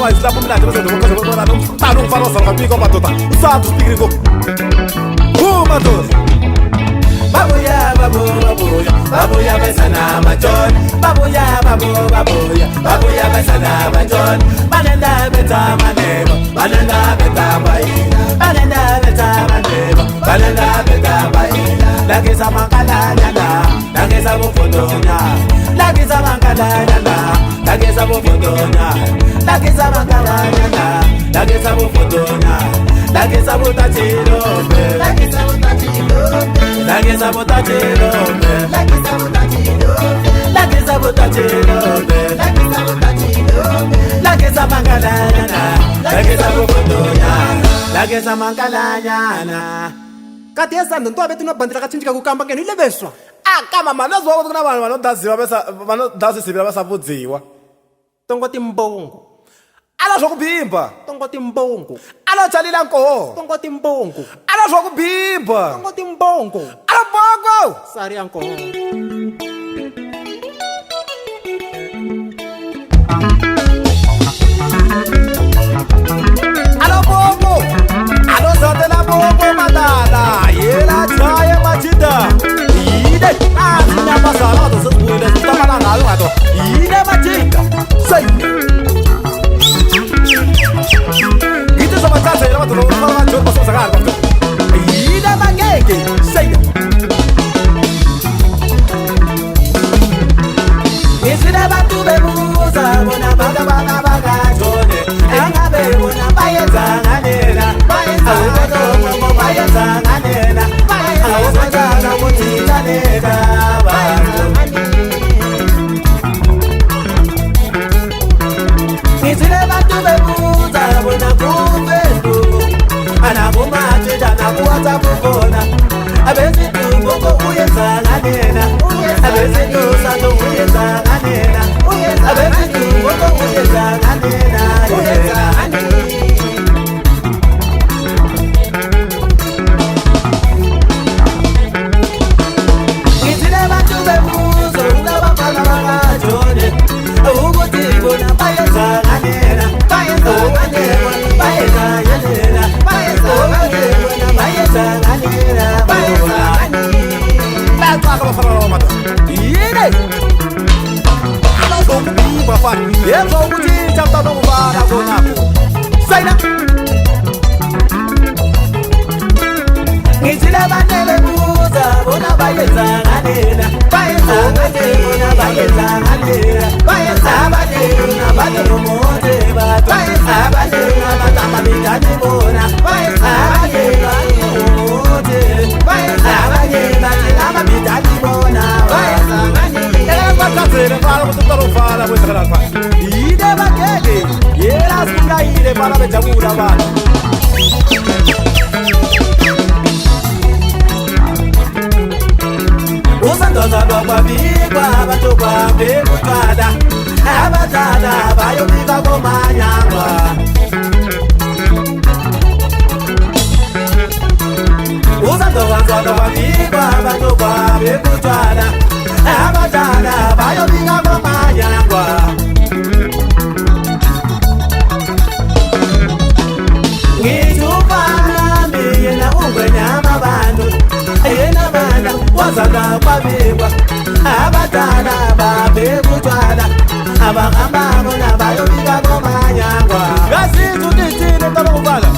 mais lá para me dar uma coisa para não tá não farol só para pico para toda o sabe pico uma dos babuya babuya babuya besana majon babuya babuya besana majon banenda beta manebo banenda beta baina banenda beta manebo banenda beta baina lagiza makala nyana lagiza bofodonya lagiza makala nyana lagiza bofodonya lagiza makala nyana lagiza bofodonya lagiza botachiro lagiza botachiro lagiza botachiro lagiza botachiro lagiza botachiro lagiza botachiro lagiza makala nyana lagiza bofodonya lagiza makala nyana kati yesando nto abetu no bandira kachinjika kukamba ngeno ile beswa kama manazwa ukuthi kuna vanhu vanodaziwa besa vanodazisivira vasavudziwa tongoti mbongo ala zvokubhimba tongoti mbongo anotshalila nkoho tongoti mbongo ala zvokubhimba tongoti mbongo ala mbongo sari ya nkoho ala mbongo anozotela mbongo madala yela chaya machida ide asinyamazala zozibuyile zitabala ngayo ngato ide machida say Gitu sama saja ya betul orang jauh masuk sangat betul. Ida magege saya. Isida batu bebuza bona baga jone. Anga be bona baye zanganena. Awo mo baye zanganena. Awo zanga mutita nega ba. Isida batu bebuza bona kumbedo. Ana kumate jana kuwata kukona. Abezi tungo uye zanganena. Abezi tusato uye zanganena. Abezi tungo uye zanganena. Uye zanganena. Isida batu bebuza bona baga jone. Uguti bona baye zanganena. Baye zanganena. Baye zanganena. Baye zanganena. Baye zanganena. Baye zanganena. Baca kalau farol mata. Ini. Ana zokubimba fani. Yezo kuti chapta no bara zonapo. Saina. Ngizile banele buza bona baye zanganena. Baye zanganena. Baye zanganena. Baye zanganena. Baye rumote ba. Baye zanganena. Batama bitani bona. Baye zanganena. Rumote. Baye zanganena. Batama bitani bona. Baye zanganena. Ela fala mututaro fala mututaro fala. Ide bagege. Yela singa ide para bejabura bana. Usandoza kwa bigwa batokwa bekutwala abatala bayobika komanyangwa Usandoza kwa bigwa batokwa bekutwala abatala bayobika komanyangwa Ngijupana miyena ungwenyama bantu Ayena bana wazana kwabekwa Abadala babekutwala Abahamba bona bayobika komanyangwa Ngasithi ukithini ntaba kubala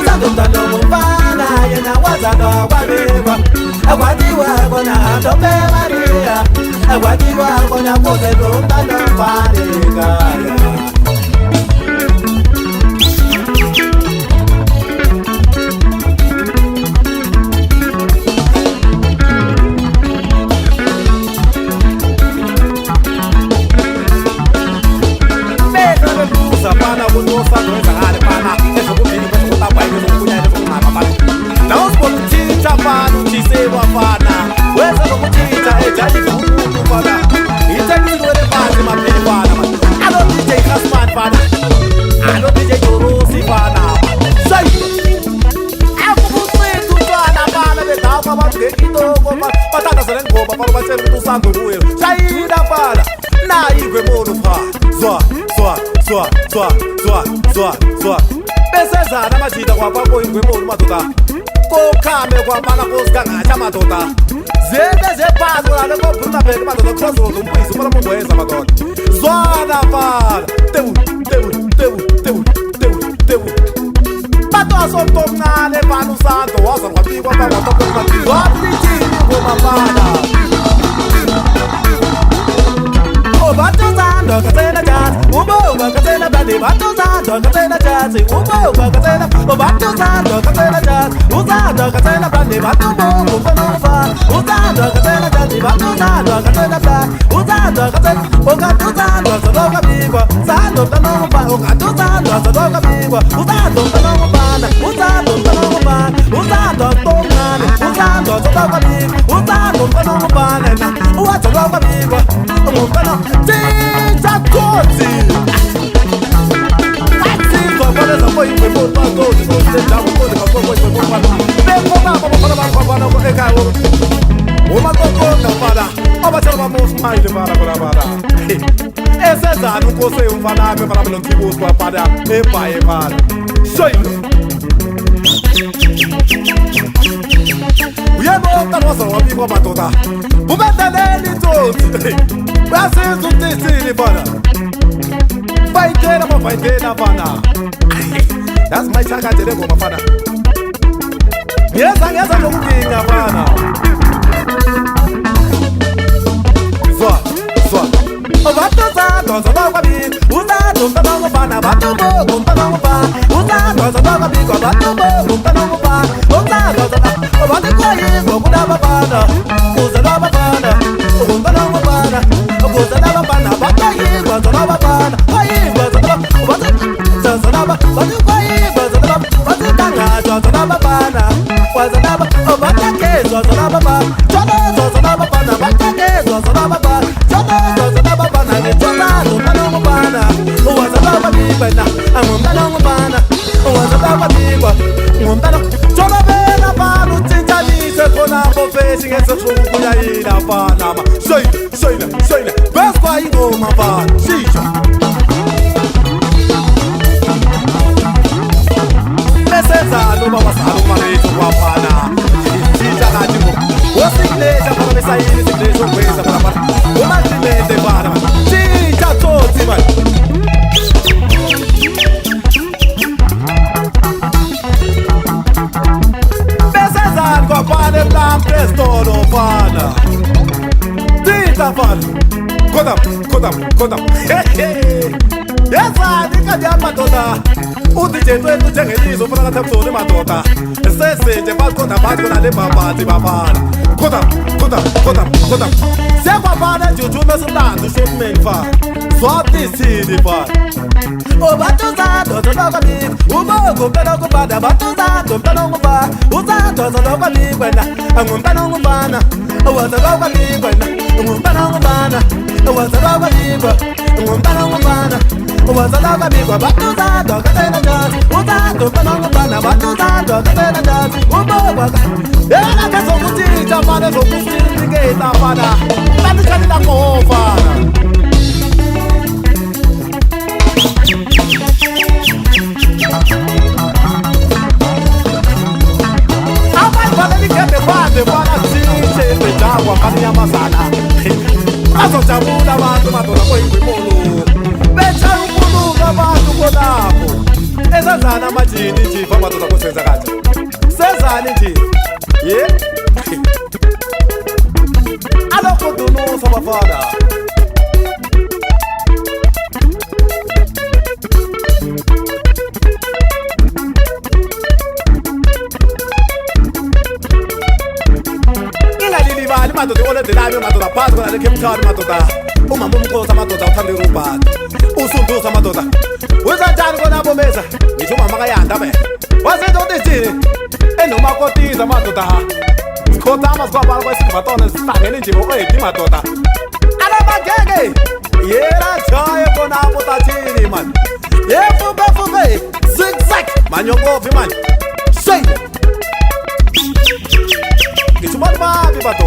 Uzandumdalo mufana yena wazana kwabekwa Akwatiwa kona tope Maria Akwatiwa kona pose tumbalo farika Beka bebuza pana kunofa doza ngale pana ezokubili kwesokutapa izokunya ezokungaba pana Nawo sipotitha pana uthisewa pana Weza lokutitha ejali umuntu pana Ithekile wele phansi maphele pana Alo DJ zwa besezana amajida kwapako ingwemoni madoda kokhame kwapana kosikangatsha madoda zente zephansi kolale kophuma pheke madoda kusazozumpisi umala mungu wenza madoda zwana fana tebu batosomtomncane fana usando waza kwabikwa fanawatlithini ngomafana batozando katsela jazz uboga katsela bandi batozando katsela jazz uboga katsela batozando katsela jazz uzando katsela bandi batobo ufanova uzando katsela jazz batozando katsela bandi uzando katsela ogatozando zodoka bigwa zando tanova ogatozando zodoka bigwa uzando tanova uzando tanova uzando tomnane uzando zodoka bigwa uzando tanova na uwazodoka bigwa umfana Tinta Koti Atinto Abaleza foi foi para todos os dados foi para Depois para o recado uma coconda para abaixar uma moça mais de para esse já não consegue falar para não te buscar para para sonho uyabona nossa wabikwa madoda ubedeleli tozi Brasil destiny bana Fighter bana That's my chaka tere go mafana Ngeza lokukinga bana Zwa Batozando zodokabi Uzando mtanongo bana Batobo mtanongo bana Uzando zodokabi kwa batobo mtanongo bana Uzando zodokabi Batikoyi ngokudaba bana Uzadaba bana Mtanongo bana Uzadaba bana Batayi ngwazadaba bana Bayi ngwazadaba Zazadaba Batikoyi ngwazadaba Batitanga Zazadaba bana Wazadaba Batake Zazadaba bana Chodo Zazadaba bana Batake Zazadaba bana Chodo Zazadaba bana Nitola Mtanongo bana Wazadaba bibana Mtanongo bana Wazadaba bibwa Mtanongo Chodo bena bana Utintanise kona Bofesi ngese kukuya ina bana Soina Best kwa ingoma bana Sija Mesezano babasalo maretu kwa bana Sija kajimo Wasikileja para mesaili Sikleja kweza para bana Umatilete bana Sija toti bana Mesezano kwa bana Blam prestoro bana Tita bana Kodam Yesa nikajia madoda Udije twetu njengelizo Funa katamsoni madoda Sese bakona le babati babana Kodam Sekwa bana jujume sulando Shumeni fa Swati sidi fa Batuzando zodoka big Ubogo mtanongo bana Batuzando mtanongo bana Uzando zodoka big wena Mtanongo bana Wazadoka big wena Mtanongo bana Wazadoka big wena Mtanongo bana Wazadoka big wena Batuzando katena jazz Uzando mtanongo bana Batuzando katena jazz Ubogo Ela keso kuticha bana So kusiligeta bana Tanikani na kova Bana chiche Bejawa kani ya masana Azo jamuna bantu madola kwa ingwimolo Becha umulu na bantu konapo Eza zana majini jifa madola kwa senza kacha Sezani jifa Yeah Alo kutunu sama fada Vale madoda ole de lami madoda paz con ale kemtari madoda umama umkhoza madoda uthanda irubhati usunduza madoda uzanjani kona bomeza ngisho umama kayanda be wazenza utithini enomakotiza madoda sikhotama sikwabala kwesivatona sihlangene nje bokwedi madoda alabagenge yera chaye kona botathini man yefubefuke zigzag manyongovi man say Gitsumani babi bato